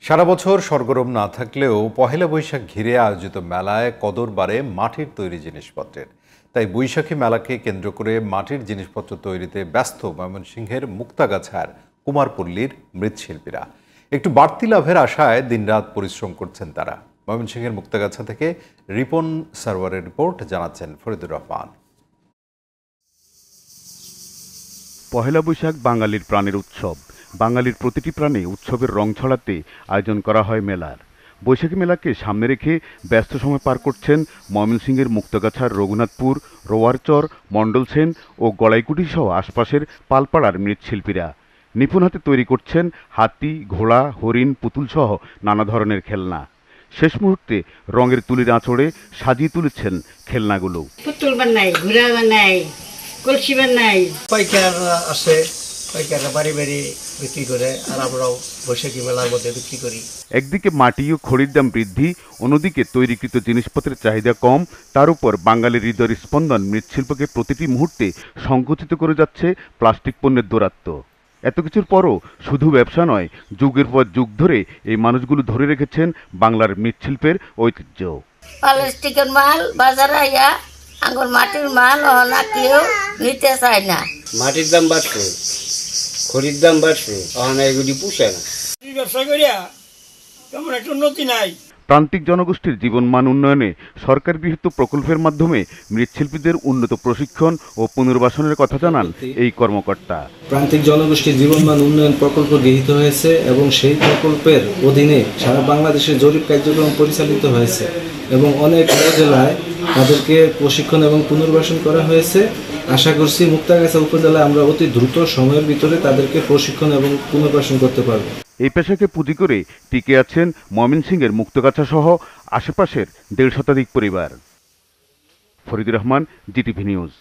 সারা বছর সরগরম না থাকলেও পহেলা বৈশাখ ঘিরে আয়োজিত মেলায় কদর বাড়ে মাটির তৈরি জিনিসপত্রের। তাই বৈশাখী মেলাকে কেন্দ্র করে মাটির জিনিসপত্র তৈরিতে ব্যস্ত ময়মনসিংহের মুক্তাগাছার কুমারপল্লীর মৃৎশিল্পীরা। একটু বাড়তি লাভের আশায় দিনরাত পরিশ্রম করছেন তারা। ময়মনসিংহের মুক্তাগাছা থেকে রিপন সারওয়ারের রিপোর্ট, জানাচ্ছেন ফরিদুর রহমান। পহেলা বৈশাখ বাঙালির প্রাণের উৎসব। বাঙালির প্রতিটি প্রাণে উৎসবের রং ছড়াতে আয়োজন করা হয় মেলার। বৈশাখী মেলাকে সামনে রেখে ব্যস্ত সময় পার করছেন ময়মনসিংহের মুক্তাগাছার রঘুনাথপুর, রোয়ারচর, মণ্ডল সেন ও গড়াইকুটি সহ আশপাশের পালপাড়ার মৃৎশিল্পীরা নিপুণ হাতে তৈরি করছেন হাতি, ঘোড়া, হরিণ, পুতুল সহ নানা ধরনের খেলনা। শেষ মুহূর্তে রঙের তুলির আঁচড়ে সাজিয়ে তুলেছেন খেলনাগুলো। পুতুল বানাই, ঘোড়া বানাই, কলসি বানাই। পাইকার আসে, পাইকাররা বাড়ি বাড়ি বিক্রি করে, আর আমরাও বৈশাখী মেলার মধ্যে বিক্রি করি। একদিকে মাটি ও খড়ির দাম বৃদ্ধি, অন্যদিকে তৈরিকৃত জিনিসপত্রের চাহিদা কম, তার উপর বাঙালির হৃদয়ের স্পন্দন মৃৎশিল্পকে প্রতিটি মুহূর্তে সংকুচিত করে যাচ্ছে প্লাস্টিক পণ্যের দৌরাত্ম্য। এত কিছুর পরও শুধু ব্যবসা নয়, যুগের পর যুগ ধরে এই মানুষগুলো ধরে রেখেছেন বাংলার মৃৎশিল্পের ঐতিহ্য। প্লাস্টিকের মাল বাজারে আইয়া আঙ্গুর মাটির মাল না কেউ নিতে চায় না। মাটির দাম বাড়ছে, খড়ির দাম বাড়ছে, এগুলি পুষায় না। ব্যবসা করিয়া তেমন একটা উন্নতি নাই। প্রান্তিক জনগোষ্ঠীর জীবনমান উন্নয়নে সরকার গৃহীত প্রকল্পের মাধ্যমে মৃৎশিল্পীদের উন্নত প্রশিক্ষণ ও পুনর্বাসনের কথা জানান এই কর্মকর্তা। প্রান্তিক জনগোষ্ঠীর জীবনমান উন্নয়ন প্রকল্প গৃহীত হয়েছে এবং সেই প্রকল্পের অধীনে সারা বাংলাদেশে জরিপ কার্যক্রম পরিচালিত হয়েছে এবং অনেক উপজেলায় তাদেরকে প্রশিক্ষণ এবং পুনর্বাসন করা হয়েছে। আশা করছি মুক্তাগাছা উপজেলায় আমরা অতি দ্রুত সময়ের ভিতরে তাদেরকে প্রশিক্ষণ এবং পুনর্বাসন করতে পারব। এই পেশাকে পুঁজি করে টিকে আছেন ময়মনসিংহের মুক্তাগাছা সহ আশেপাশের ১৫০ শতাধিক পরিবার। Faridur Rahman, GTV news.